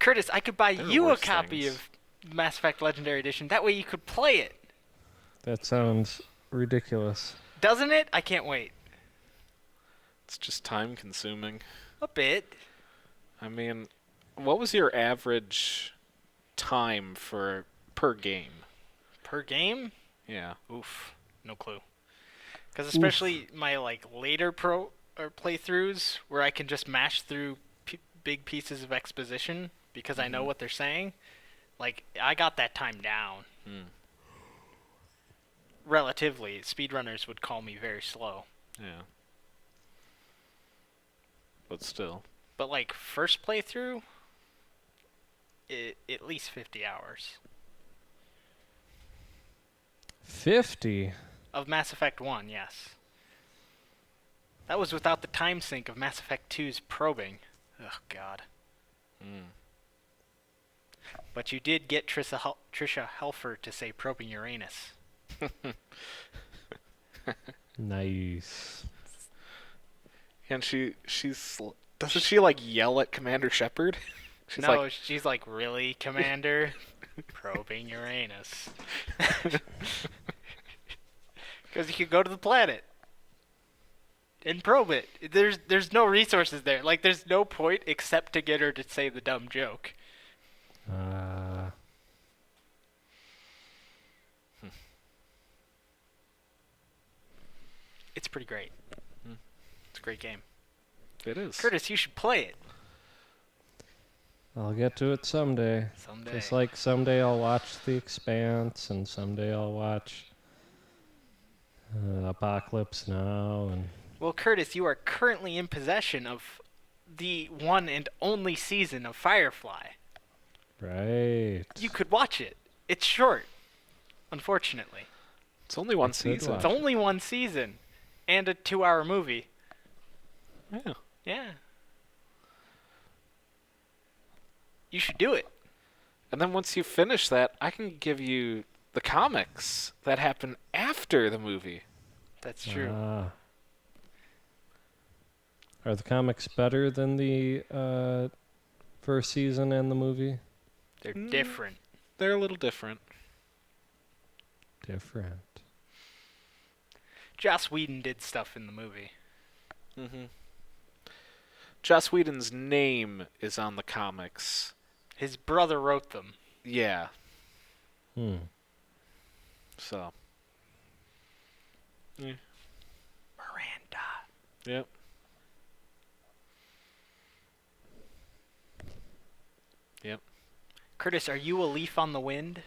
Curtis, I could buy There are you a worse copy things. of Mass Effect Legendary Edition. That way you could play it. That sounds ridiculous. Doesn't it? I can't wait. It's just time consuming. A bit. I mean, what was your average time per game? Per game? Yeah. Oof. No clue. Because especially my later playthroughs where I can just mash through big pieces of exposition because I know what they're saying, I got that time down. Relatively. Speedrunners would call me very slow. Yeah. But still. But first playthrough, at least 50 hours. 50? Of Mass Effect 1, yes. That was without the time sync of Mass Effect 2's probing. Oh, God. But you did get Trisha Helfer to say probing Uranus. Nice. And she's doesn't she yell at Commander Shepard? She's No, she's like, really, Commander? Probing Uranus. Because you could go to the planet and probe it. There's no resources there. There's no point except to get her to say the dumb joke. It's pretty great. It's a great game. It is. Curtis, you should play it. I'll get to it someday. Someday. Just like someday I'll watch The Expanse, and someday I'll watch Apocalypse Now. And Well, Curtis, you are currently in possession of the one and only season of Firefly. right. You could watch it. It's short, unfortunately. It's only one I could season. watch It's only one season and a 2-hour movie. Yeah. Yeah. You should do it. And then once you finish that, I can give you the comics that happen after the movie. That's true. Are the comics better than the first season and the movie? They're different. They're a little different. Different. Joss Whedon did stuff in the movie. Joss Whedon's name is on the comics. His brother wrote them. Yeah. Miranda. So. Yep. Yep. Curtis, are you a leaf on the wind?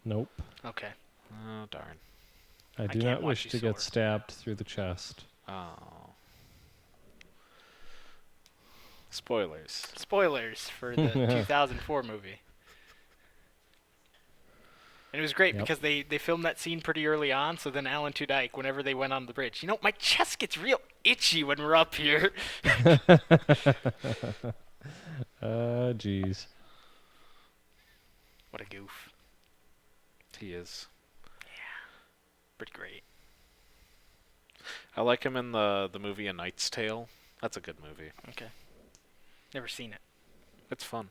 Nope. Okay. Oh, darn. I do can't not watch wish you to get soar. stabbed through the chest. Oh. Spoilers. Spoilers for the 2004 movie. And it was great because they filmed that scene pretty early on, so then Alan Tudyk, whenever they went on the bridge, my chest gets real itchy when we're up here. Jeez. What a goof. He is. Pretty great. I like him in the movie A Knight's Tale. That's a good movie. Okay. Never seen it. It's fun.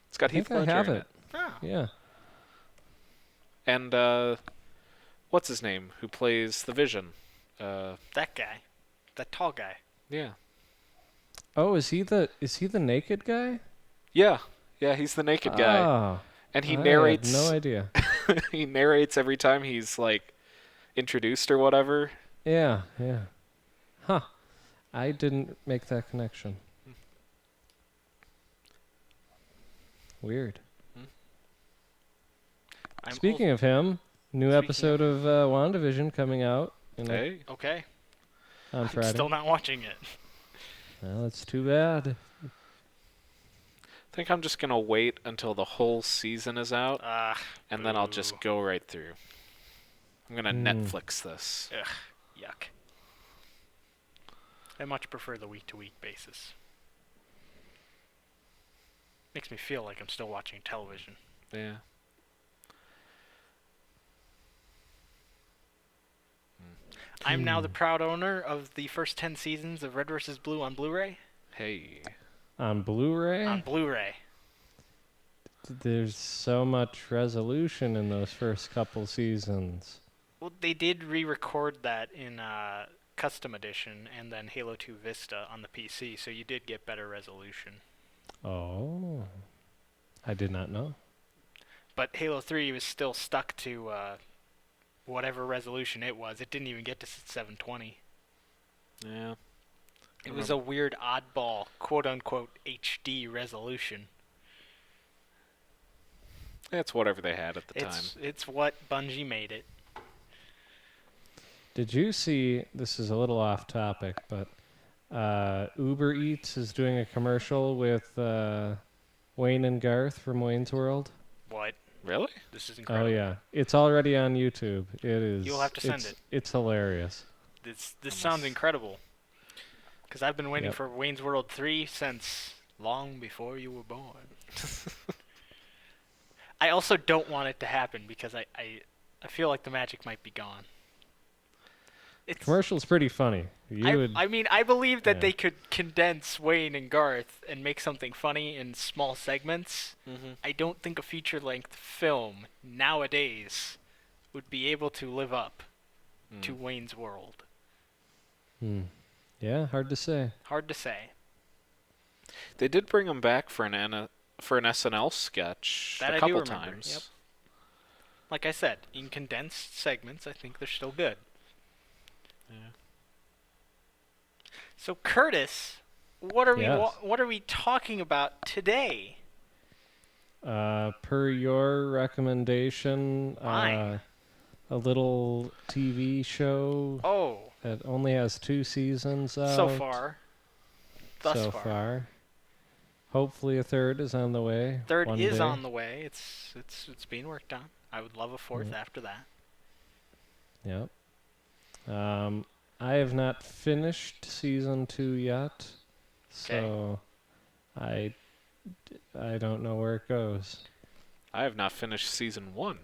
It's got I Heath think I Ledger have in it. it. Oh. Yeah. And what's his name? Who plays the Vision? That guy. That tall guy. Yeah. Oh, is he the naked guy? Yeah. Yeah, he's the naked guy. Oh, And he I narrates had no idea. he narrates every time he's introduced or whatever. Yeah. Huh. I didn't make that connection. Weird. Speaking of him, new Speaking episode of WandaVision coming out Hey. Okay. on I'm Friday. still not watching it. Well, it's too bad. I think I'm just going to wait until the whole season is out, and then I'll just go right through. I'm going to Netflix this. Ugh. Yuck. I much prefer the week-to-week basis. Makes me feel like I'm still watching television. Yeah. I'm now the proud owner of the first 10 seasons of Red vs. Blue on Blu-ray. Hey. On Blu-ray? On Blu-ray. There's so much resolution in those first couple seasons. Well, they did re-record that in Custom Edition and then Halo 2 Vista on the PC, so you did get better resolution. Oh. I did not know. But Halo 3 was still stuck to whatever resolution it was. It didn't even get to 720. Yeah. It was a weird oddball, quote-unquote, HD resolution. It's whatever they had at the time. It's what Bungie made it. Did you see, this is a little off topic, but Uber Eats is doing a commercial with Wayne and Garth from Wayne's World? What? Really? This is incredible. Oh, yeah. It's already on YouTube. It is. You'll have to send it. It's hilarious. This sounds incredible. Because I've been waiting Yep. for Wayne's World 3 since long before you were born. I also don't want it to happen because I feel like the magic might be gone. Commercial's pretty funny. I mean, I believe that Yeah. they could condense Wayne and Garth and make something funny in small segments. Mm-hmm. I don't think a feature-length film nowadays would be able to live up to Wayne's World. Yeah, hard to say. Hard to say. They did bring him back for an SNL sketch That a I do couple remember, times. yep. Like I said, in condensed segments, I think they're still good. Yeah. So Curtis, what are Yes. what are we talking about today? Per your recommendation, Mine. a little TV show Oh, that only has 2 seasons out. so far. Thus so far. Hopefully a third is on the way. Third one is day. on the way. It's being worked on. I would love a fourth after that. Yep. I have not finished season 2 yet, so I don't know where it goes. I have not finished season 1.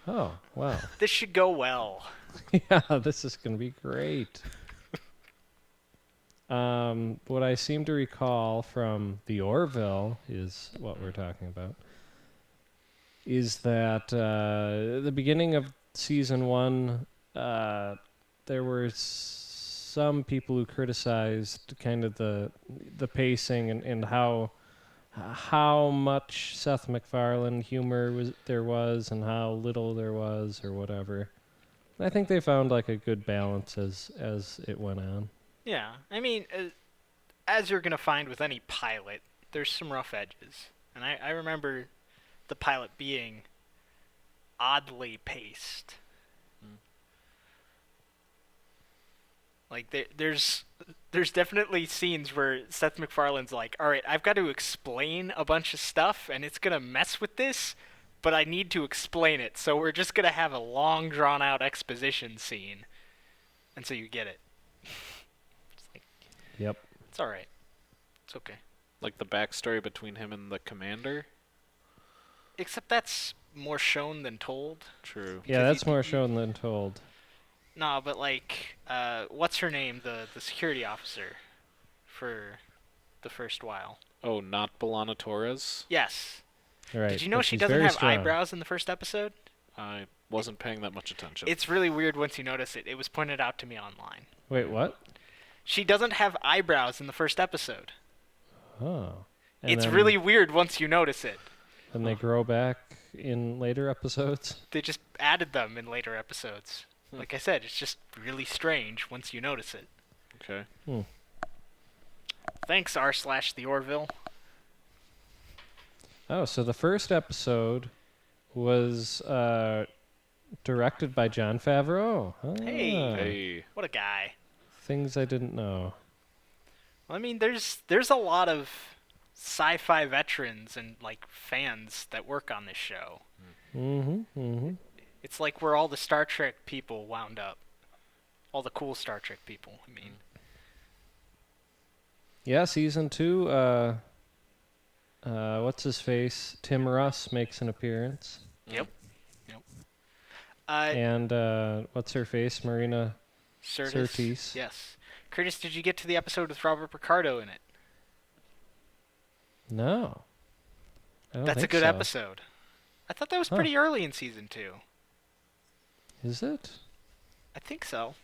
Oh, wow. This should go well. Yeah, this is going to be great. What I seem to recall from the Orville is what we're talking about, is that the beginning of season 1, there were some people who criticized kind of the pacing and how much Seth McFarlane humor there was and how little there was or whatever. I think they found like a good balance as it went on. Yeah, I mean, as you're gonna find with any pilot, there's some rough edges, and I remember the pilot being oddly paced. Like there's definitely scenes where Seth MacFarlane's like, all right, I've got to explain a bunch of stuff, and it's gonna mess with this, but I need to explain it, so we're just gonna have a long, drawn-out exposition scene, and so you get it. It's like, Yep. it's all right, it's okay. Like the backstory between him and the commander. Except that's more shown than told. True. Yeah, Because that's more shown than told. No, but like, what's her name? The security officer for the first while. Oh, not B'Elanna Torres? Yes. Right. Did you know but she she's doesn't very have strong. eyebrows in the first episode? I wasn't paying that much attention. It's really weird once you notice it. It was pointed out to me online. Wait, what? She doesn't have eyebrows in the first episode. Oh. And It's then- really weird once you notice it. And they grow back in later episodes. They just added them in later episodes. Like I said, it's just really strange once you notice it. Okay. Thanks, r/the Orville. Oh, so the first episode was directed by Jon Favreau. Ah, Hey. Hey. What a guy. Things I didn't know. I mean, there's a lot of sci-fi veterans and like fans that work on this show. It's like where all the Star Trek people wound up. All the cool Star Trek people, I mean. Yeah, season 2, what's his face? Tim Russ makes an appearance. Yep. And what's her face? Marina Sirtis. Yes. Curtis, did you get to the episode with Robert Picardo in it? No. I don't That's a think good so. episode. I thought that was pretty early in season 2. Is it? I think so.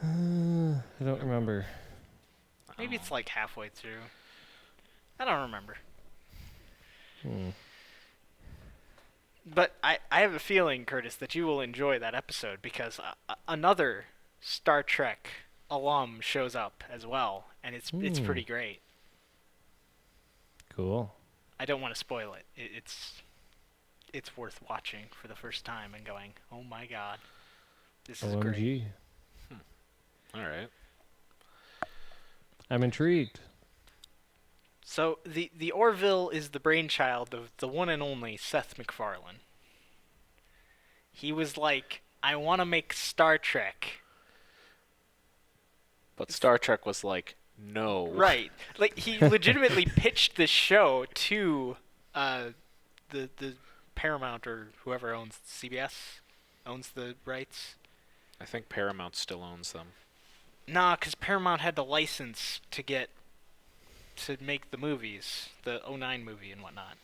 I don't remember. Maybe it's like halfway through. I don't remember. But I have a feeling, Curtis, that you will enjoy that episode because another Star Trek alum shows up as well, and it's pretty great. Cool. I don't want to spoil it. It's worth watching for the first time and going, oh my god, this is great. OMG. All right. I'm intrigued. So the Orville is the brainchild of the one and only Seth MacFarlane. He was like, I want to make Star Trek. But Star Trek was like, no. Right. Like, he legitimately pitched the show to the Paramount or whoever owns CBS, owns the rights. I think Paramount still owns them. Nah, because Paramount had the license to make the movies, the '09 movie and whatnot.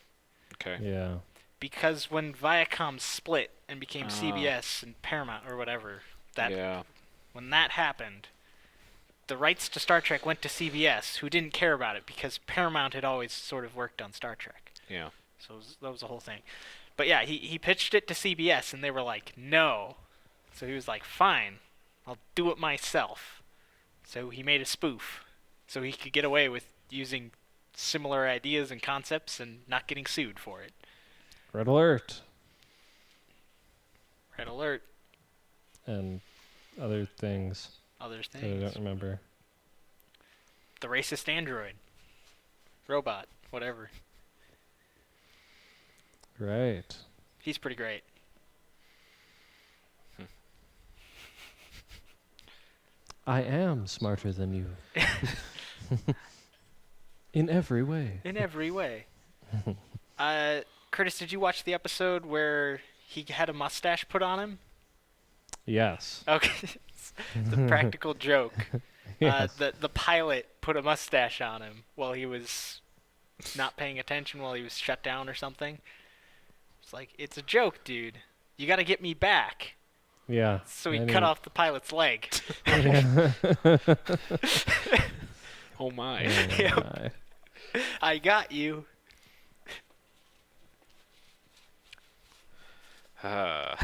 Okay. Yeah. Because when Viacom split and became CBS and Paramount or whatever, when that happened, the rights to Star Trek went to CBS, who didn't care about it because Paramount had always sort of worked on Star Trek. Yeah. So that was the whole thing. But yeah, he pitched it to CBS, and they were like, no. So he was like, fine, I'll do it myself. So he made a spoof, so he could get away with using similar ideas and concepts and not getting sued for it. Red alert. Red alert. And other things. Other That I things. don't remember. The racist android. Robot. Whatever. Right. He's pretty great. I am smarter than you. In every way. In every way. Curtis, did you watch the episode where he had a mustache put on him? Yes. Okay. The practical joke. Yes. The pilot put a mustache on him while he was not paying attention while he was shut down or something. It's like, it's a joke, dude. You gotta get me back. Yeah. So he cut off the pilot's leg. Oh my. Yep. I got you. The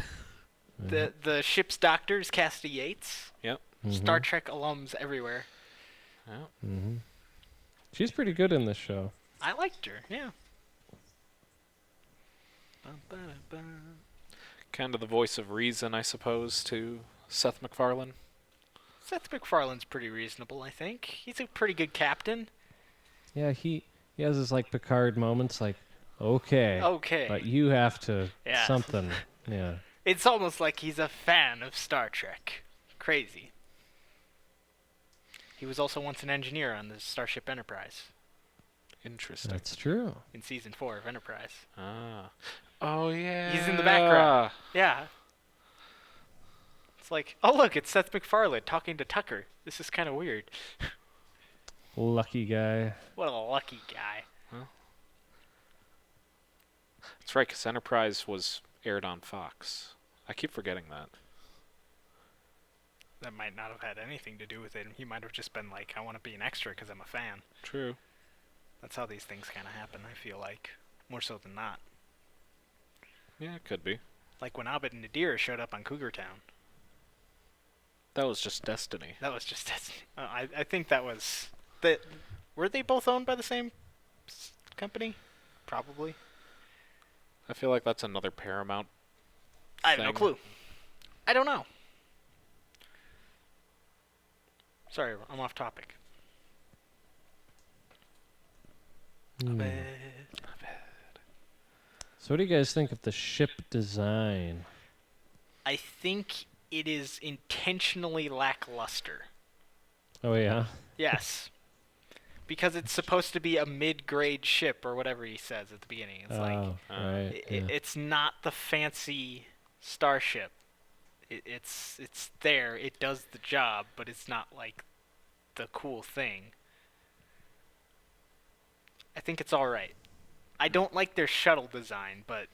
ship's doctor is Cassidy Yates. Yep. Star Trek alums everywhere. Yep. Mm-hmm. She's pretty good in this show. I liked her, yeah. Kind of the voice of reason, I suppose, to Seth MacFarlane. Seth MacFarlane's pretty reasonable, I think. He's a pretty good captain. Yeah, he has his like Picard moments like, okay. Okay. But you have to Yeah. something. Yeah. It's almost like he's a fan of Star Trek. Crazy. He was also once an engineer on the Starship Enterprise Interesting. That's true. in season 4 of Enterprise. Ah. Oh, yeah. He's in the background. Yeah. It's like, oh look, it's Seth MacFarlane talking to Tucker. This is kind of weird. Lucky guy. What a lucky guy. That's right, because Enterprise was aired on Fox. I keep forgetting that. That might not have had anything to do with it. He might have just been like, I want to be an extra because I'm a fan. True. That's how these things kind of happen, I feel like. More so than not. Yeah, it could be. Like when Abed and Nadir showed up on Cougar Town. That was just destiny. That was just... I think that was... Were they both owned by the same company? Probably. I feel like that's another Paramount I have no thing. clue. I don't know. Sorry, I'm off topic. So what do you guys think of the ship design? I think it is intentionally lackluster. Oh yeah. Yes. Because it's supposed to be a mid-grade ship or whatever he says at the beginning. It's like right. Yeah. it's not the fancy starship. It's there. It does the job, but it's not like the cool thing. I think it's all right. I don't like their shuttle design, but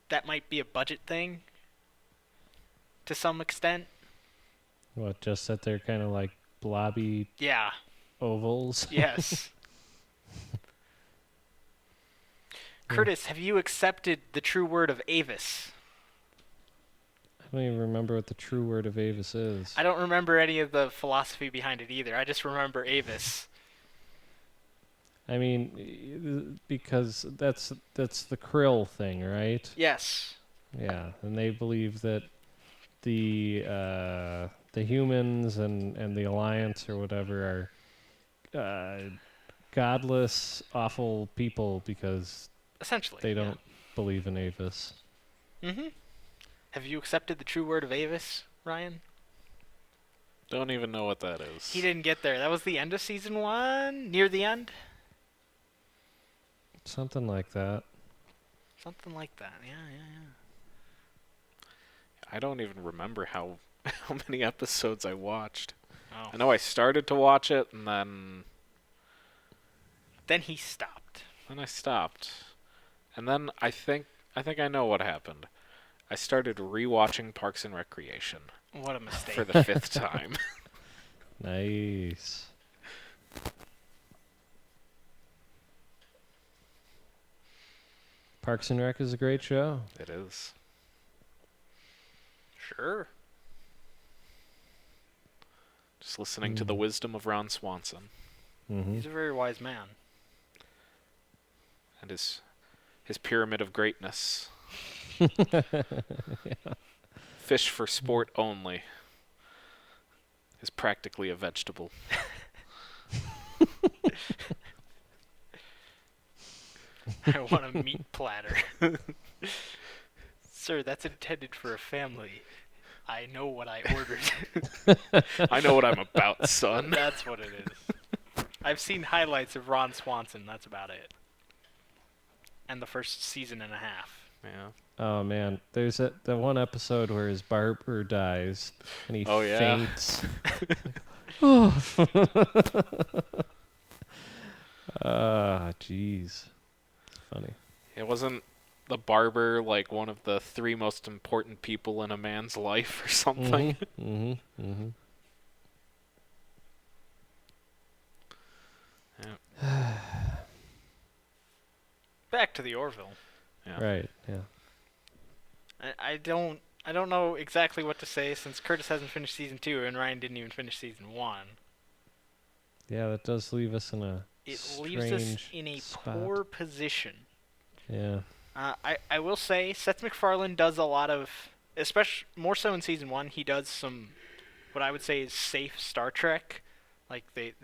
that might be a budget thing to some extent. What, just that they're kind of like blobby Yeah. ovals? Yes. Curtis, have you accepted the true word of Avis? I don't even remember what the true word of Avis is. I don't remember any of the philosophy behind it either. I just remember Avis. I mean, because that's the Krill thing, right? Yes. Yeah, and they believe that the humans and the Alliance or whatever are godless, awful people because Essentially. they don't believe in Avis. Mm-hmm. Have you accepted the true word of Avis, Ryan? Don't even know what that is. He didn't get there. That was the end of season 1? Near the end? Something like that. Something like that. Yeah. I don't even remember how many episodes I watched. Oh. I know I started to watch it, and then he stopped. Then I stopped. And then I think I know what happened. I started rewatching Parks and Recreation What a mistake. for the 5th time. Nice. Parks and Rec is a great show. It is. Sure. Just listening to the wisdom of Ron Swanson Mm-hmm. He's a very wise man. and his pyramid of greatness. Fish for sport only is practically a vegetable. I want a meat platter. Sir, that's intended for a family. I know what I ordered. I know what I'm about, son. That's what it is. I've seen highlights of Ron Swanson. That's about it. And the first season and a half. Yeah. Oh man, there's the one episode where his barber dies and he Oh, yeah. faints. Oh. Jeez. Funny. It wasn't the barber like one of the 3 most important people in a man's life or something. Mm-hmm. Mm-hmm. Yeah. Back to the Orville. Yeah. Right. Yeah. I don't know exactly what to say since Curtis hasn't finished season 2 and Ryan didn't even finish season 1. Yeah, that does leave us in a It leaves us strange in a spot. poor position. Yeah. I will say Seth MacFarlane does a lot of, especially more so in season 1, he does some what I would say is safe Star Trek. Like they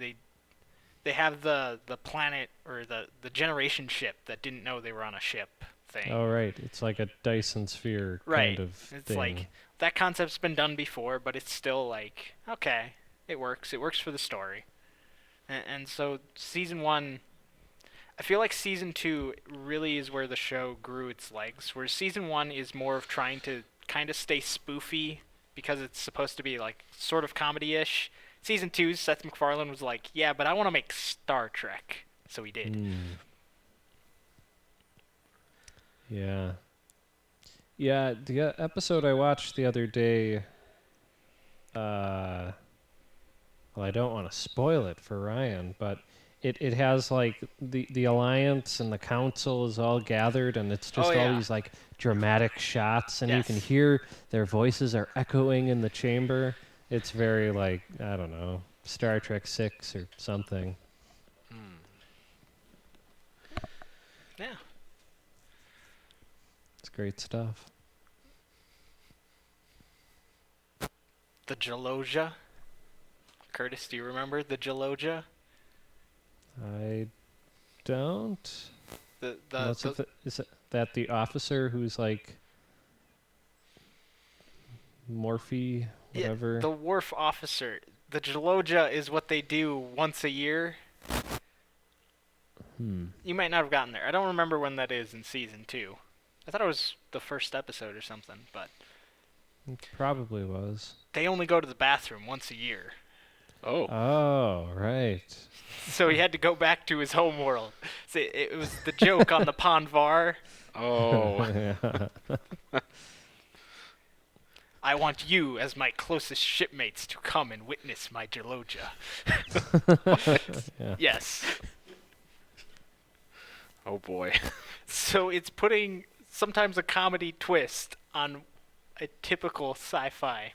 have the planet or the generation ship that didn't know they were on a ship thing. Oh right, it's like a Dyson sphere Right. kind of It's thing. like that concept's been done before, but it's still like, okay, it works. It works for the story. And so season 1, I feel like season 2 really is where the show grew its legs, where season 1 is more of trying to kind of stay spoofy because it's supposed to be like sort of comedy-ish. Season 2, Seth MacFarlane was like, yeah, but I want to make Star Trek. So he did. Yeah. Yeah, the episode I watched the other day, well, I don't want to spoil it for Ryan, but it has like the Alliance and the Council is all gathered, and it's just all these like dramatic shots, and you can hear their voices are echoing in the chamber. It's very like, I don't know, Star Trek 6 or something. Yeah. It's great stuff. The Gelogia. Curtis, do you remember the Gelogia? I don't. Is it that the officer who's like Morphe, whatever? Yeah, the wharf officer. The Gelogia is what they do once a year. You might not have gotten there. I don't remember when that is in season 2. I thought it was the first episode or something, but It probably was. they only go to the bathroom once a year. Oh. Oh, right. So he had to go back to his home world. So it was the joke on the Ponvar. Oh. Yeah. I want you as my closest shipmates to come and witness my gelogia. Yeah. Yes. Oh boy. So it's putting sometimes a comedy twist on a typical sci-fi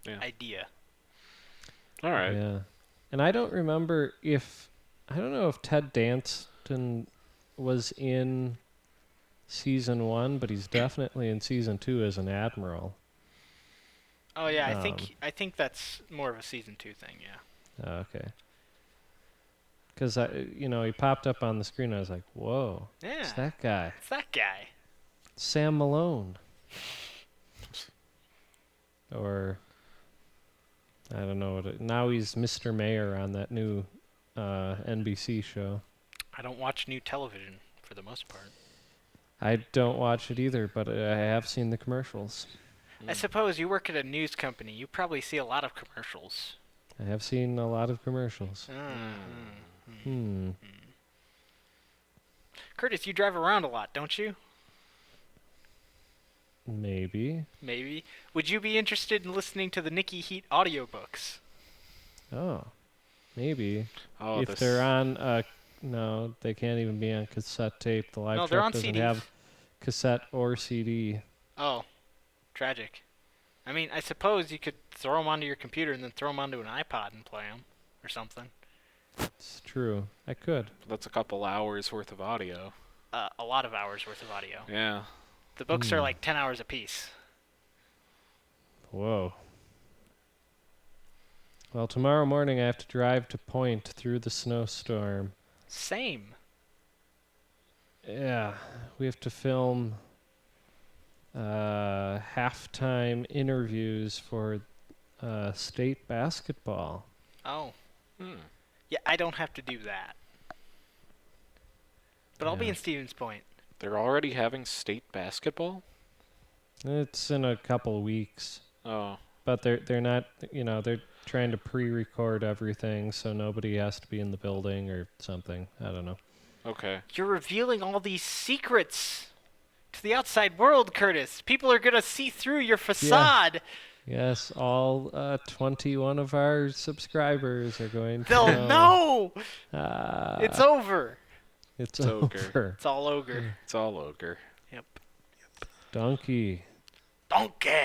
idea. All right. Yeah. And I don't remember I don't know if Ted Danson was in season 1, but he's definitely in season 2 as an admiral. Oh yeah, I think that's more of a season 2 thing. Yeah. Oh, okay. Because he popped up on the screen. And I was like, "Whoa, Yeah. it's that guy, It's that guy. Sam Malone." Or I don't know now he's Mr. Mayor on that new NBC show. I don't watch new television for the most part. I don't watch it either, but I have seen the commercials. I suppose you work at a news company. You probably see a lot of commercials. I have seen a lot of commercials. Curtis, you drive around a lot, don't you? Maybe. Maybe. Would you be interested in listening to the Nikki Heat audiobooks? Oh, maybe. Oh, If they're on, no, they can't even be on cassette tape. The live No, they're truck on doesn't CDs. have cassette or CD. Oh, tragic. I mean, I suppose you could throw them onto your computer and then throw them onto an iPod and play them or something. It's true. I could. That's a couple hours worth of audio. A lot of hours worth of audio. Yeah. The books are like 10 hours apiece. Whoa. Well, tomorrow morning I have to drive to Point through the snowstorm. Same. Yeah, we have to film halftime interviews for state basketball. Oh. Yeah, I don't have to do that. But I'll be Yeah. in Stevens Point. They're already having state basketball? It's in a couple weeks, Oh. but they're not. They're trying to pre-record everything so nobody has to be in the building or something. I don't know. Okay. You're revealing all these secrets to the outside world, Curtis. People are going to see through your facade. Yes, all 21 of our subscribers are going to They'll know. It's over. It's ogre. over. It's all ogre. It's all ogre. Yep. Donkey. Donkey.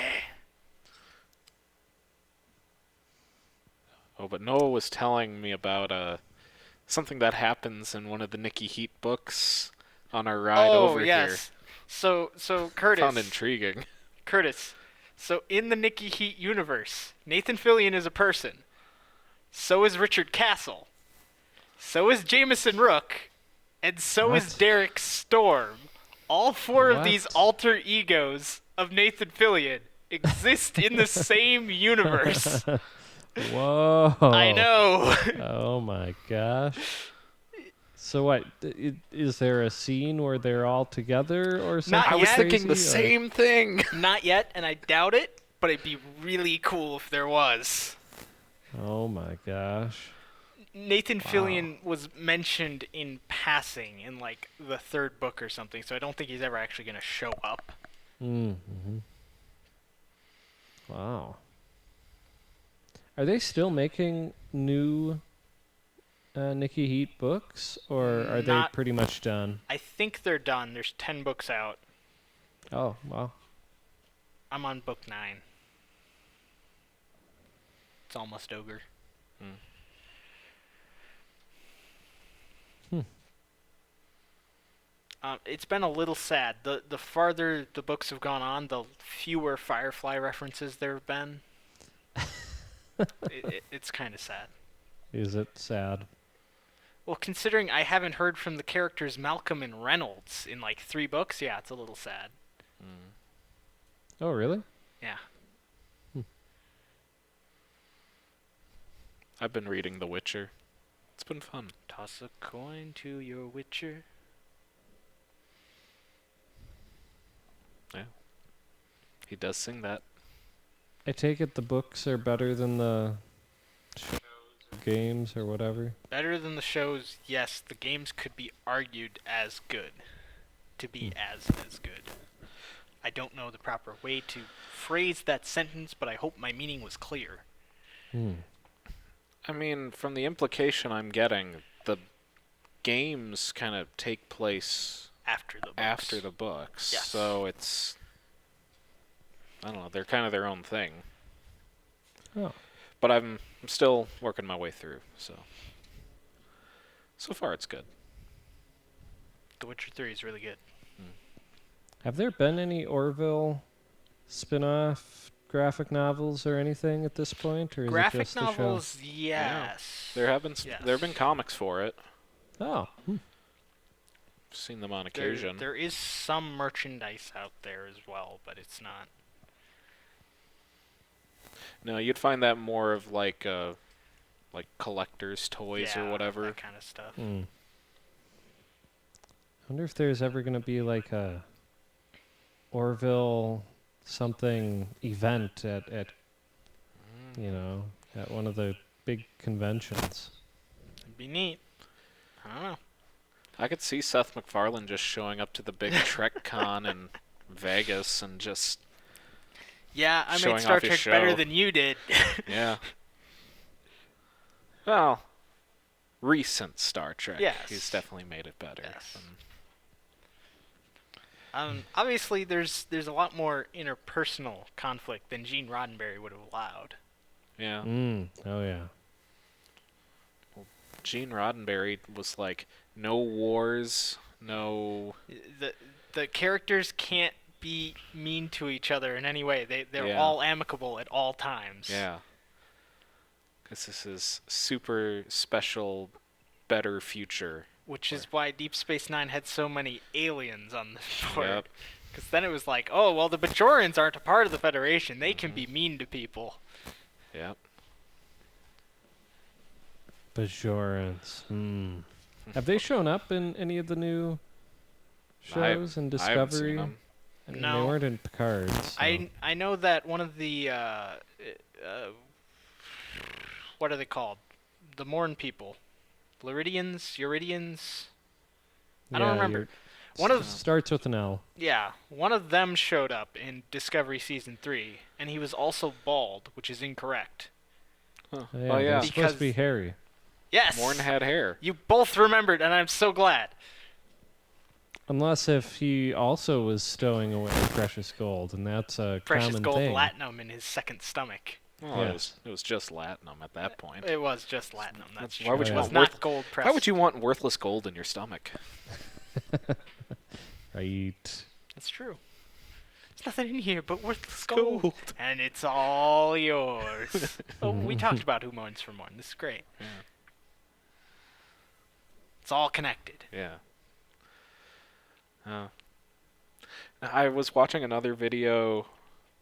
Oh, but Noah was telling me about something that happens in one of the Nikki Heat books on our ride over here. So Curtis. Found intriguing. Curtis. So in the Nikki Heat universe, Nathan Fillion is a person. So is Richard Castle. So is Jameson Rook. And so is Derek Storm. All four of these alter egos of Nathan Fillion exist in the same universe. Whoa. I know. Oh my gosh. So what? Is there a scene where they're all together or something? Not I was yet. thinking the crazy, or- same thing. Not yet, and I doubt it, but it'd be really cool if there was. Oh my gosh. Nathan Fillion was mentioned in passing in like the third book or something, so I don't think he's ever actually going to show up. Mm-hmm. Wow. Are they still making new Nikki Heat books, or are they Not- pretty much done? I think they're done. There's 10 books out. Oh, wow. I'm on book 9. It's almost ogre. It's been a little sad. The farther the books have gone on, the fewer Firefly references there have been. It's kind of sad. Is it sad? Well, considering I haven't heard from the characters Malcolm and Reynolds in like 3 books, yeah, it's a little sad. Oh, really? Yeah. I've been reading The Witcher. It's been fun. Toss a coin to your witcher. Yeah. He does sing that. I take it the books are better than the games or whatever. Better than the shows, yes. The games could be argued as good. To be as good. I don't know the proper way to phrase that sentence, but I hope my meaning was clear. I mean, from the implication I'm getting, the games kind of take place after the books. Yes. So it's, I don't know, they're kind of their own thing. Oh. But I'm still working my way through, so far it's good. The Witcher 3 is really good. Have there been any Orville spin-off graphic novels or anything at this point, or is it just the show? Graphic novels, yes. There have been comics for it. Oh. I've seen them on occasion. There is some merchandise out there as well, but it's not. No, you'd find that more of like collector's toys or whatever. That kind of stuff. I wonder if there's ever going to be like a Orville something event at at one of the big conventions. It'd be neat. I don't know. I could see Seth McFarlane just showing up to the big Trek Con in Vegas and just I showing made Star off his Trek show. better than you did. Yeah. Well, recent Star Trek. Yes. He's definitely made it better. Yes. Obviously, there's a lot more interpersonal conflict than Gene Roddenberry would have allowed. Yeah. Oh, yeah. Well, Gene Roddenberry was like, no wars, no... The characters can't be mean to each other in any way. They're all amicable at all times. Yeah. Because this is super special, better future. Which is why Deep Space Nine had so many aliens on the board. Yep. Because then it was like, oh, well, the Bajorans aren't a part of the Federation. They can be mean to people. Yep. Bajorans. Have they shown up in any of the new shows in Discovery? I haven't seen them. I mean, No. they weren't in Picard. So. I know that one of the what are they called? The Morn people, Uridians. I don't remember. One of starts with an L. Yeah, one of them showed up in Discovery Season 3, and he was also bald, which is incorrect. Huh. Oh, yeah. It's supposed to be hairy. Yes. Morn had hair. You both remembered, and I'm so glad. Unless if he also was stowing away precious gold, and that's a Precious common gold thing. latinum in his second stomach. Well, Yes. it was just latinum at that point. It was just latinum. That's true. Why would you It was want not gold pressed. Why would you want worthless gold in your stomach? Right. That's true. There's nothing in here but worthless gold. And it's all yours. Oh, we talked about Who Mourns for Morn. This is great. Yeah. It's all connected. Yeah. I was watching another video.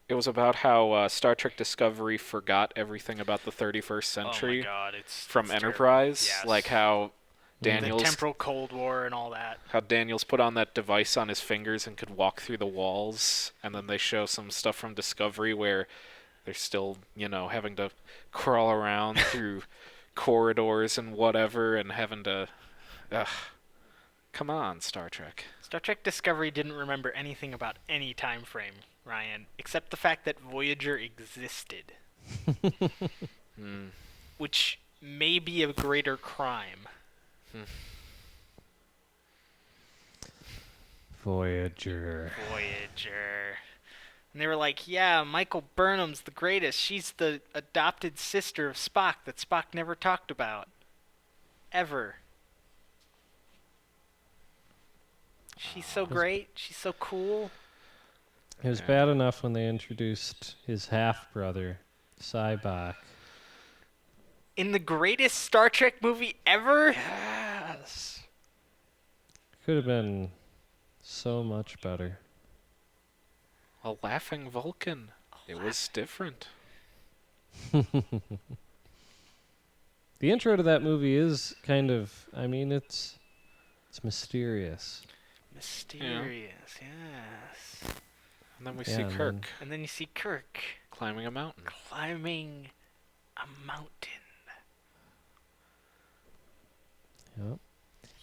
It was about how Star Trek Discovery forgot everything about the 31st century Oh my God, it's from terrible. Enterprise. Yes. Like how Daniels, the temporal Cold War and all that. how Daniels put on that device on his fingers and could walk through the walls. And then they show some stuff from Discovery where they're still, having to crawl around through corridors and whatever and having to... Come on, Star Trek. Star Trek Discovery didn't remember anything about any time frame, Ryan, except the fact that Voyager existed. Which may be a greater crime. Voyager. And they were like, yeah, Michael Burnham's the greatest. She's the adopted sister of Spock that Spock never talked about. Ever. She's so great. She's so cool. It was bad enough when they introduced his half-brother, Cybok. In the greatest Star Trek movie ever? Yes. Could have been so much better. A laughing Vulcan. It was different. The intro to that movie is kind of, it's mysterious. Mysterious, yes. And then we see Kirk. And then you see Kirk climbing a mountain. climbing a mountain.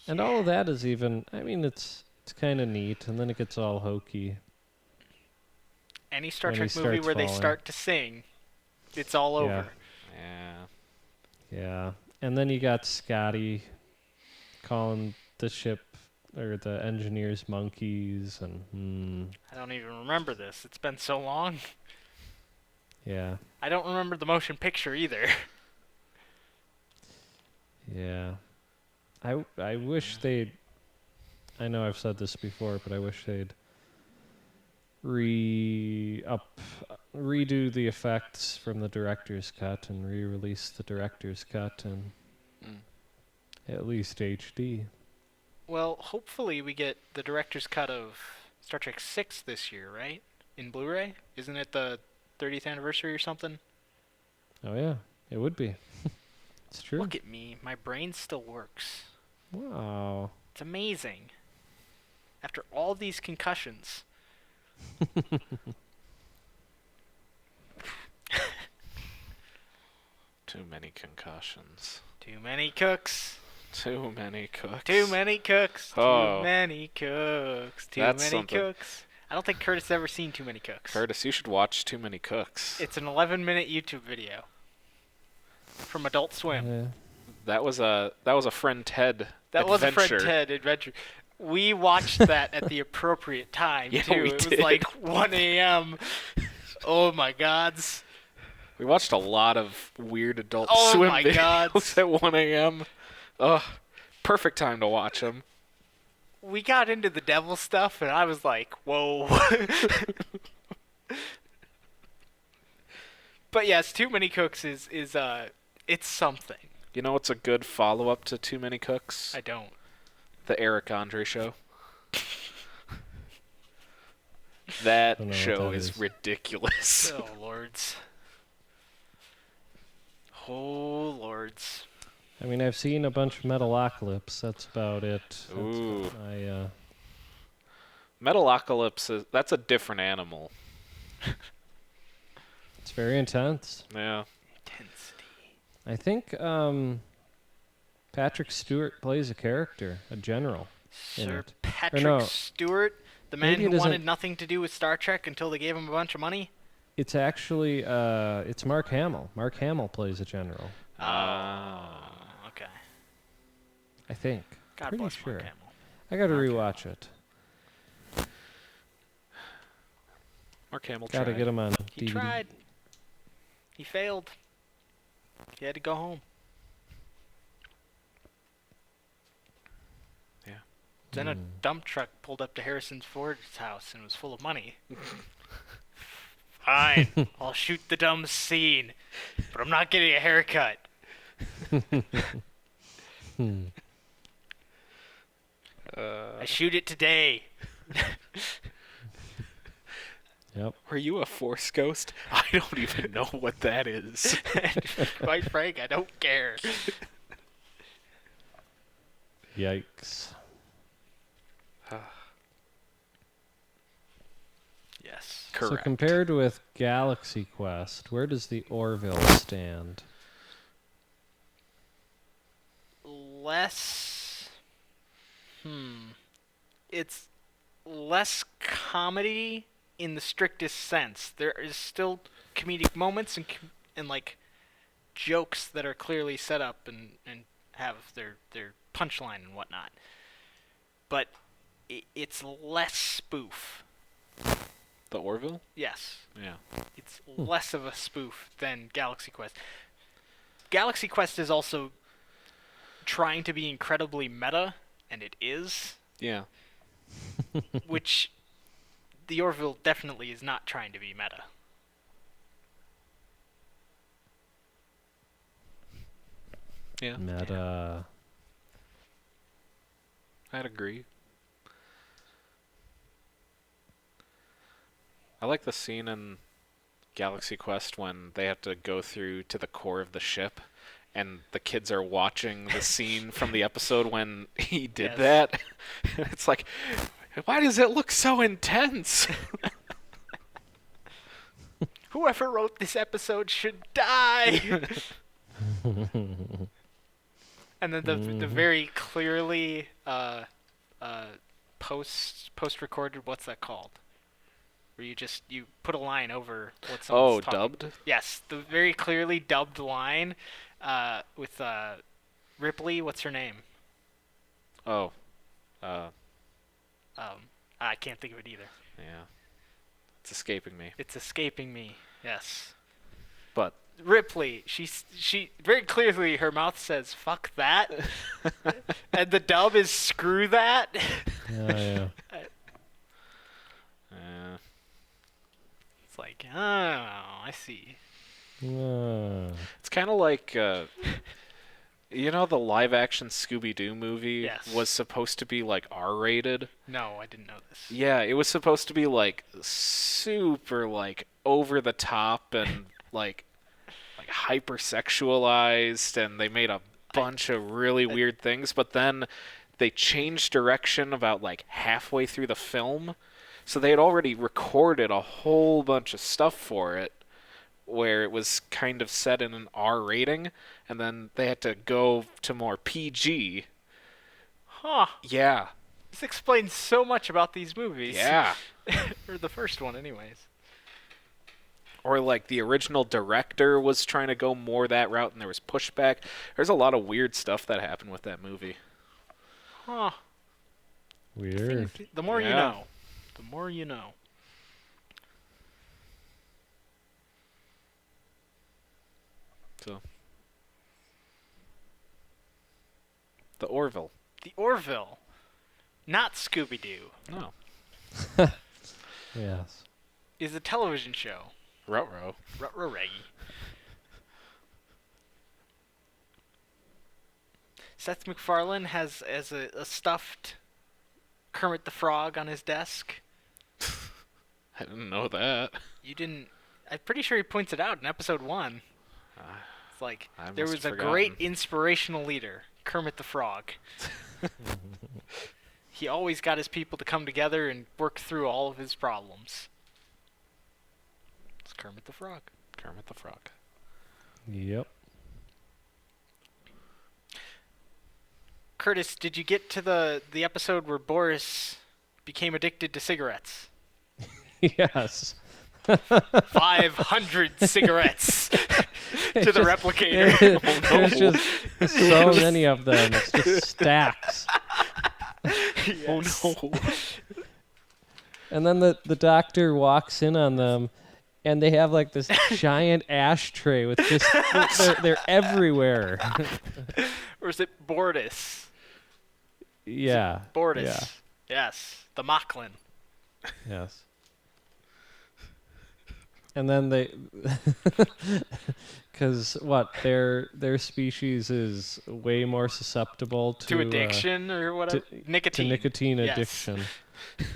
And all of that is even, I mean, it's kind of neat, and then it gets all hokey. Any Star When he Trek movie starts where they falling. start to sing, it's all Yeah. over. Yeah. Yeah. And then you got Scotty calling the ship or the engineers monkeys, and I don't even remember this. It's been so long. yeah. I don't remember the motion picture either. Yeah. I wish they'd, I know I've said this before, but I wish they'd redo the effects from the director's cut and re-release the director's cut and Mm. at least HD. Well, hopefully we get the director's cut of Star Trek 6 this year, right? In Blu-ray? Isn't it the 30th anniversary or something? Oh yeah, it would be. It's true. Look at me. My brain still works. Wow. It's amazing. After all these concussions. Too many concussions. Too many cooks. Too many cooks. Too many cooks. Oh. Too many cooks. Too That's many something. cooks. I don't think Curtis has ever seen Too Many Cooks. Curtis, you should watch Too Many Cooks. It's an 11-minute YouTube video from Adult Swim. Yeah. That was a friend Ted That was a adventure. Fred Ted adventure. We watched that at the appropriate time, Yeah, too. we It was did. like 1 a.m. Oh, my gods. We watched a lot of weird Adult Oh Swim my videos gods. at 1 a.m. Ugh, perfect time to watch them. We got into the devil stuff, and I was like, whoa. But yes, Too Many Cooks is it's something. You know what's a good follow-up to Too Many Cooks? I don't. The Eric Andre Show. That Don't know what show that is is. ridiculous. Oh, lords. Oh, lords. I mean, I've seen a bunch of Metalocalypse. That's about it. That's Ooh. what I, Metalocalypse that's a different animal. it's very intense. Yeah. Intensity. I think Patrick Stewart plays a character, a general. in Sir it. Patrick no. Stewart, the man Maybe who it isn't- wanted nothing to do with Star Trek until they gave him a bunch of money. It's actually it's Mark Hamill. Mark Hamill plays a general. Okay. I think. God Pretty bless sure. Mark Hamill. I got to Mark rewatch it. Mark Hamill Got to tried. get him on He DVD. tried. He failed. He had to go home. Yeah. Then a dump truck pulled up to Harrison Ford's house and was full of money. Fine, I'll shoot the dumb scene, but I'm not getting a haircut. I shoot it today. Yep. Were you a Force ghost? I don't even know what that is. Quite frank, I don't care. Yikes. Yes. Correct. So compared with Galaxy Quest, where does the Orville stand? Less. It's less comedy in the strictest sense. There is still comedic moments and like jokes that are clearly set up and have their punchline and whatnot. But it's less spoof. The Orville? Yes. Yeah. It's less of a spoof than Galaxy Quest. Galaxy Quest is also trying to be incredibly meta, and it is, Yeah. which the Orville definitely is not trying to be meta. Yeah. Meta. I'd agree. I like the scene in Galaxy Quest when they have to go through to the core of the ship and the kids are watching the scene from the episode when he did Yes. that. It's like, why does it look so intense? Whoever wrote this episode should die! And then the very clearly post recorded, what's that called? Where you put a line over what someone's talking. Dubbed? Yes, the very clearly dubbed line with Ripley. What's her name? Oh. I can't think of it either. Yeah. It's escaping me. It's escaping me. Yes. But Ripley, she very clearly, her mouth says "fuck that," and the dub is "screw that." Yeah. It's like, oh, I see. It's kind of like, the live-action Scooby-Doo movie Yes. was supposed to be, like, R-rated. No, I didn't know this. Yeah, it was supposed to be, like, super, like, over-the-top and, like hypersexualized, and they made a bunch of really weird things, but then they changed direction about, like, halfway through the film. So they had already recorded a whole bunch of stuff for it where it was kind of set in an R rating, and then they had to go to more PG. Huh. Yeah. This explains so much about these movies. Yeah. Or the first one, anyways. Or, like, the original director was trying to go more that route, and there was pushback. There's a lot of weird stuff that happened with that movie. Huh. Weird. The more you know. The more you know. So. The Orville. The Orville. Not Scooby-Doo. No. Yes. Is a television show. Ruh-roh. Ruh-roh-reggy. Seth MacFarlane has a stuffed Kermit the Frog on his desk. I didn't know that. You didn't... I'm pretty sure he points it out in episode 1. It's like, there was a great inspirational leader, Kermit the Frog. He always got his people to come together and work through all of his problems. It's Kermit the Frog. Kermit the Frog. Yep. Curtis, did you get to the episode where Boris became addicted to cigarettes? Yes. 500 cigarettes to the replicator. There's just so many of them. It's just stacks. Yes. Oh no. And then the doctor walks in on them, and they have like this giant ashtray with just they're everywhere. Or is it Bortis? Yeah. Bortis. Yeah. Yes. The Mocklin. Yes. And then they, because their species is way more susceptible To addiction or whatever? Nicotine. to nicotine Yes. addiction,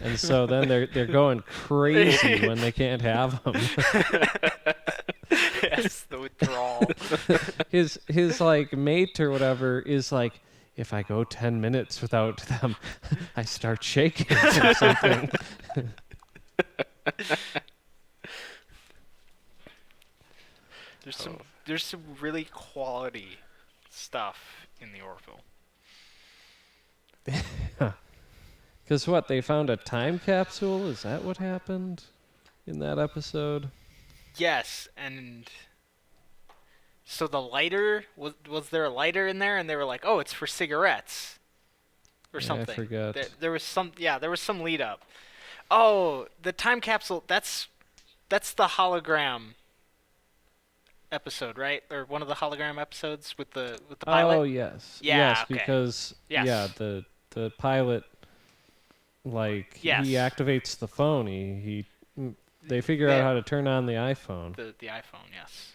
and so then they're going crazy when they can't have them. Yes, the withdrawal. His like mate or whatever is like, if I go 10 minutes without them, I start shaking or something. There's some really quality stuff in the Orville. Because what, they found a time capsule? Is that what happened in that episode? Yes, and so the lighter was there a lighter in there, and they were like, "Oh, it's for cigarettes," or Yeah, something. I forgot. There was some lead up. Oh, the time capsule. That's the hologram episode, right? Or one of the hologram episodes with the pilot. Oh yes, Yeah, yes, okay. because Yes. the pilot, like Yes. he activates the phone. They figure out how to turn on the iPhone. The iPhone, yes.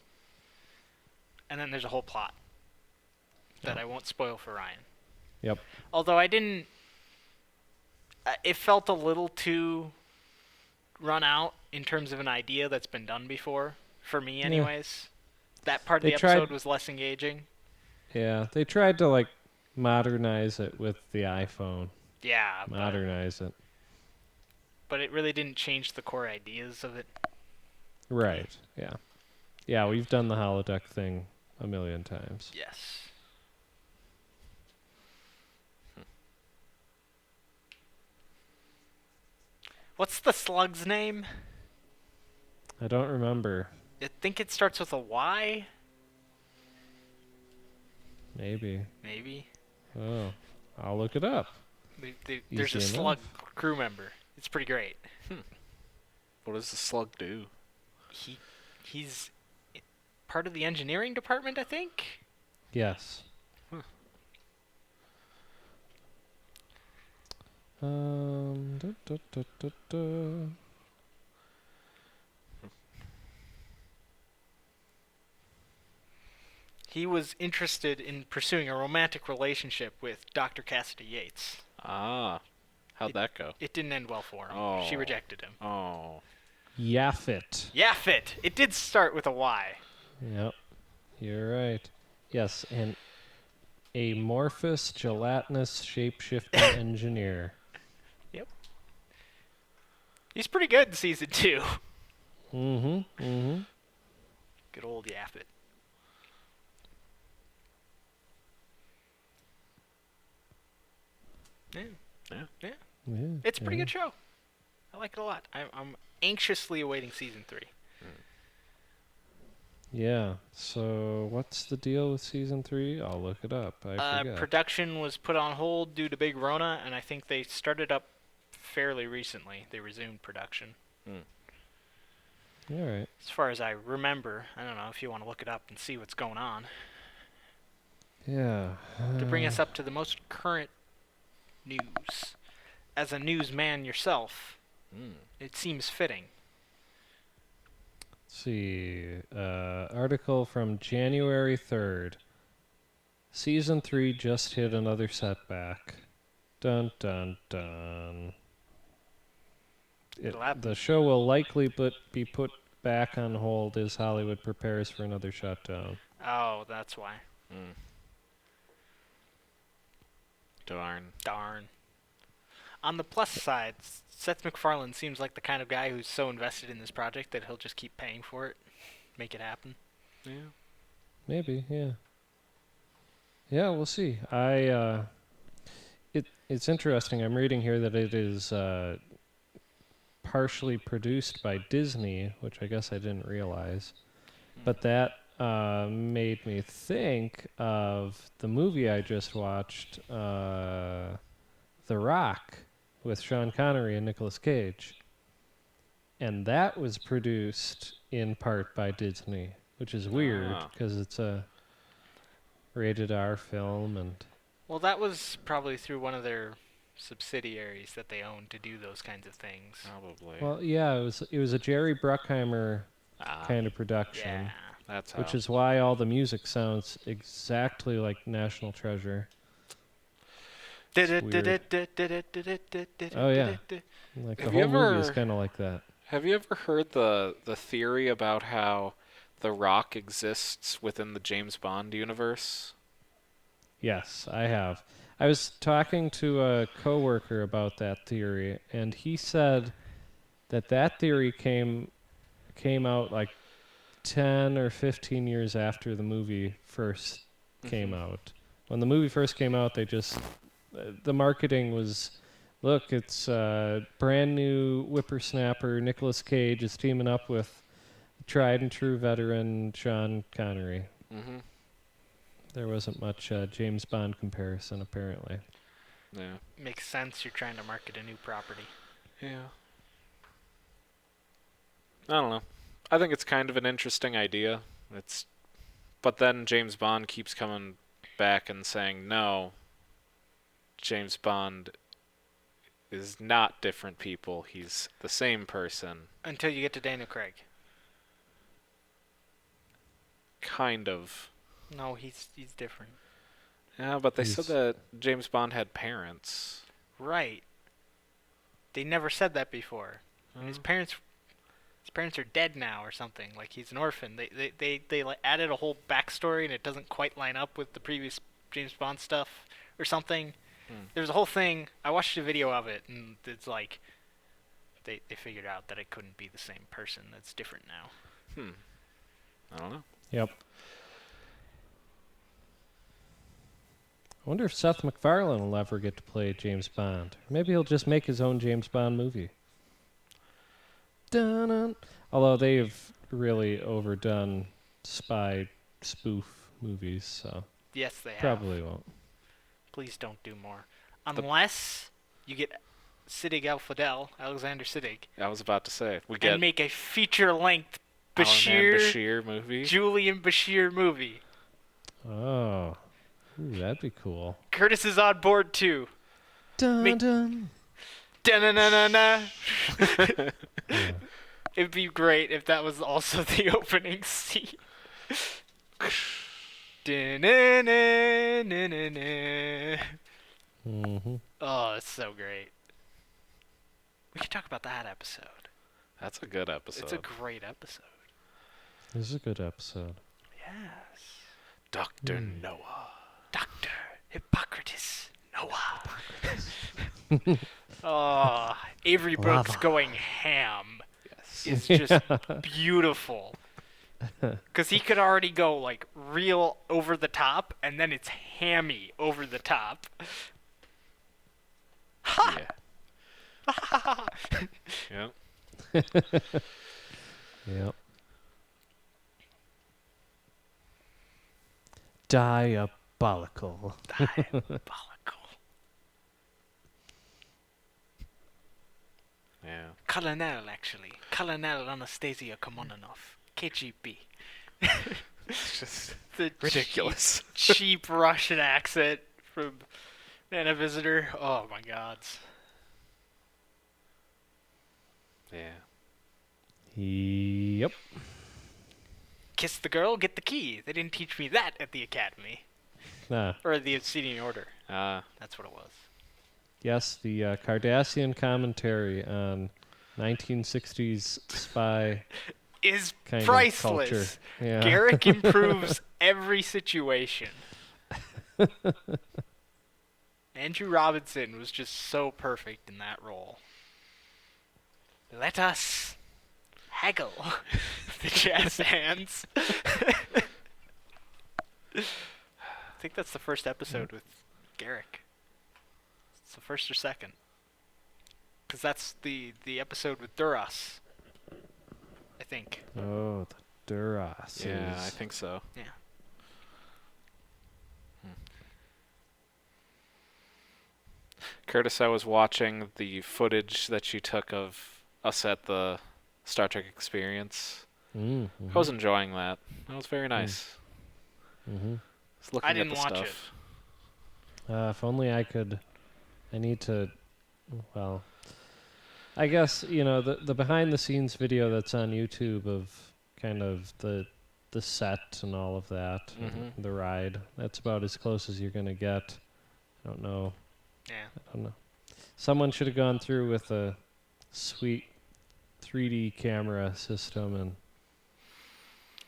And then there's a whole plot that I won't spoil for Ryan. Yep. Although I didn't... it felt a little too run out in terms of an idea that's been done before, for me anyways. That part of They the episode tried- was less engaging. Yeah, they tried to like modernize it with the iPhone. Yeah, Modernize it. but it really didn't change the core ideas of it. Right. Yeah. Yeah, we've done the holodeck thing a million times. Yes. What's the slug's name? I don't remember. I think it starts with a Y. Maybe. Maybe. Oh, I'll look it up. There's a Easy slug enough. crew member. It's pretty great. What does the slug do? He's part of the engineering department, I think. Yes. Huh. Da, da, da, da, da. He was interested in pursuing a romantic relationship with Dr. Cassidy Yates. Ah, how'd that go? It didn't end well for him. Oh. She rejected him. Oh. Yaphet. Yaphit. It did start with a Y. Yep. You're right. Yes, an amorphous, gelatinous, shape-shifting engineer. He's pretty good in season 2. Mm-hmm. Good old Yaphit. Yeah. Yeah, It's a pretty good show. I like it a lot. I'm anxiously awaiting season 3. Yeah. So what's the deal with season 3? I'll look it up. I forget. Production was put on hold due to Big Rona, and I think they started up fairly recently. They resumed production. All right. As far as I remember, I don't know if you want to look it up and see what's going on. Yeah. To bring us up to the most current news, as a newsman yourself, it seems fitting. Let's see. Article from January 3rd. Season 3 just hit another setback. Dun dun dun. It'll happen. The show will likely be put back on hold as Hollywood prepares for another shutdown. Oh, that's why. Darn. On the plus side, Seth MacFarlane seems like the kind of guy who's so invested in this project that he'll just keep paying for it, make it happen. Yeah. Maybe, yeah. Yeah, we'll see. It's interesting. I'm reading here that it is partially produced by Disney, which I guess I didn't realize. But that made me think of the movie I just watched, The Rock, with Sean Connery and Nicolas Cage. And that was produced in part by Disney, which is weird because it's a rated R film. And Well, that was probably through one of their subsidiaries that they own to do those kinds of things. Probably. well, yeah, it was a Jerry Bruckheimer kind of production. Yeah. That's how. Which is why all the music sounds exactly like National Treasure. Oh, yeah. Like the whole movie is kind of like that. Have you ever heard the theory about how The Rock exists within the James Bond universe? Yes, I have. I was talking to a coworker about that theory, and he said that theory came out like 10 or 15 years after the movie first came out. When the movie first came out, they just the marketing was, look, it's brand new whippersnapper Nicolas Cage is teaming up with tried and true veteran Sean Connery. Mm-hmm. There wasn't much James Bond comparison, apparently. Yeah. Makes sense. You're trying to market a new property. Yeah. I don't know. I think it's kind of an interesting idea. But then James Bond keeps coming back and saying, no, James Bond is not different people. He's the same person. Until you get to Daniel Craig. Kind of. No, he's different. Yeah, but they said that James Bond had parents. Right. They never said that before. And his parents are dead now or something. Like he's an orphan. They like added a whole backstory and it doesn't quite line up with the previous James Bond stuff or something. There's a whole thing. I watched a video of it and it's like they figured out that it couldn't be the same person. That's different now. I don't know. Yep. I wonder if Seth MacFarlane will ever get to play James Bond. Maybe he'll just make his own James Bond movie. Dun-dun. Although they've really overdone spy spoof movies, so Yes, they have. probably won't. Please don't do more. Unless you get Siddig Al-Fadel, Alexander Siddig, I was about to say we get and make a feature-length Alan Bashir, Bashir movie. Julian Bashir movie. Oh, ooh, that'd be cool. Curtis is on board too. Dun Make- dun. Da-na-na-na-na. Yeah. It'd be great if that was also the opening scene. Da-na-na-na-na-na. Mhm. Oh, it's so great. We could talk about that episode. That's a good episode. It's a great episode. This is a good episode. Yes. Dr. Noah. Dr. Hippocrates Noah. Oh, Avery Brooks Lava. going ham Yes. is just beautiful. Because he could already go like real over the top, and then it's hammy over the top. Yeah. Yep. Yep. Diabolical. Diabolical. Yeah. Colonel, actually. Colonel Anastasia Komononov. KGB. It's just The ridiculous. cheap Russian accent from Man a Visitor. Oh my god. Yeah. Yep. Kiss the girl, get the key. They didn't teach me that at the academy. Ah, Or the Obsidian Order. Uh, That's what it was. yes, the Cardassian commentary on 1960s spy Is kind of priceless. culture. Yeah. Garrick improves every situation. Andrew Robinson was just so perfect in that role. Let us haggle the jazz hands. I think that's the first episode with Garrick. It's the first or second. Because that's the episode with Duras. I think. Oh, the Duras. yeah, I think so. Yeah. Curtis, I was watching the footage that you took of us at the Star Trek Experience. Mm-hmm. I was enjoying that. That was very nice. Mm-hmm. Just looking I at didn't the watch stuff. If only I could. I need to. Well, I guess the behind the scenes video that's on YouTube of kind of the set and all of that, and Mhm. the ride. That's about as close as you're gonna get. I don't know. Yeah. I don't know. Someone should have gone through with a sweet 3D camera system and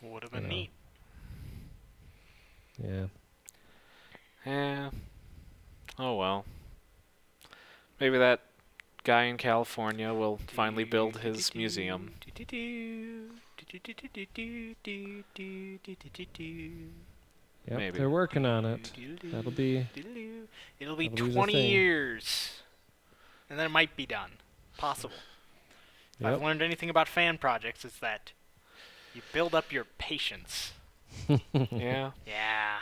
Would have been Yeah. neat. yeah. Yeah. Oh well. Maybe that guy in California will finally build his museum. Yep, Maybe. they're working on it. That'll be It'll be that'll be the 20 thing. years. And then it might be done. Possible. If I've Yep. learned anything about fan projects, it's that you build up your patience. Yeah. Yeah.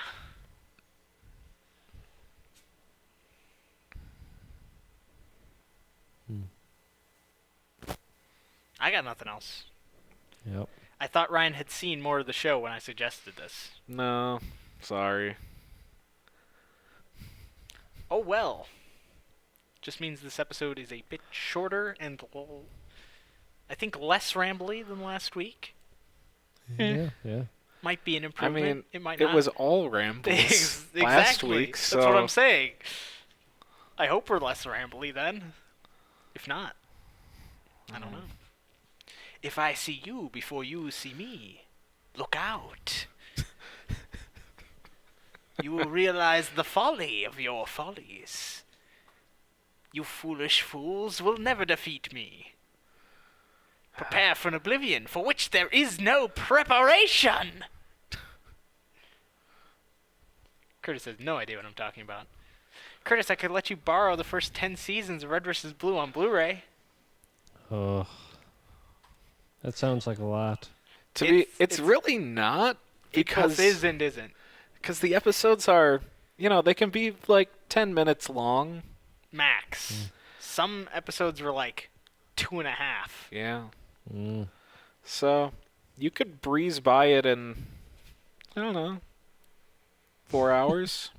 I got nothing else. Yep. I thought Ryan had seen more of the show when I suggested this. No. Sorry. Oh well. Just means this episode is a bit shorter and I think less rambly than last week. Yeah, yeah. Might be an I improvement. mean, it might it not. was all rambles Exactly. last week, so That's what I'm saying. I hope we're less rambly then. If not, I don't know. If I see you before you see me, look out. You will realize the folly of your follies. You foolish fools will never defeat me. Prepare for an oblivion for which there is no preparation. Curtis has no idea what I'm talking about. Curtis, I could let you borrow the first 10 seasons of Red vs. Blue on Blu-ray. Oh, That sounds like a lot. It's really not It both because is and isn't. the episodes are, they can be like 10 minutes long. Max. Some episodes were like 2.5. Yeah. Mm. So you could breeze by it in, I don't know, 4 hours.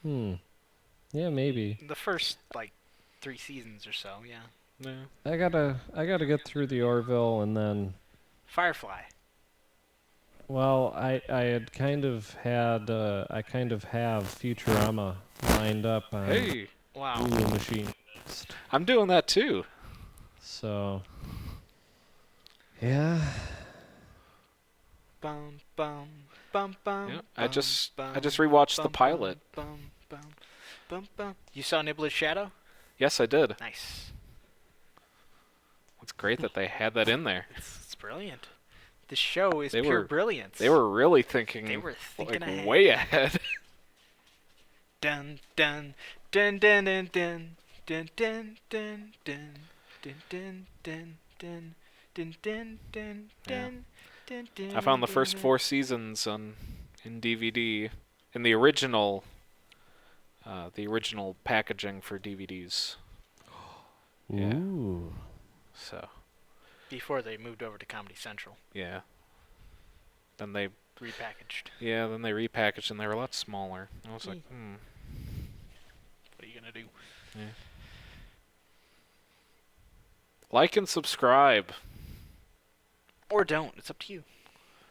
Yeah, maybe. The first like 3 seasons or so, yeah. Yeah. I gotta get through the Orville and then. Firefly. Well, I had kind of had I kind of have Futurama lined up on Hey, Wow. Hulu Machine. I'm doing that too. So. Yeah. Bum bum bum bum. Yeah, bum, I just bum, rewatched the bum, pilot. Bum bum bum bum. You saw Nibbler's Shadow? Yes, I did. Nice. It's great that they had that in there. It's brilliant. The show is They pure were- brilliance. They were really thinking, They were thinking like, ahead. way ahead. Dun dun dun dun dun dun dun dun dun dun dun dun dun dun dun dun dun dun dun dun. I found the first 4 seasons in DVD, in the original packaging for DVDs. Yeah. Ooh. So, before they moved over to Comedy Central, yeah. Then they repackaged. repackaged and they were a lot smaller. I was like, What are you gonna do? Like and subscribe. Or don't. It's up to you.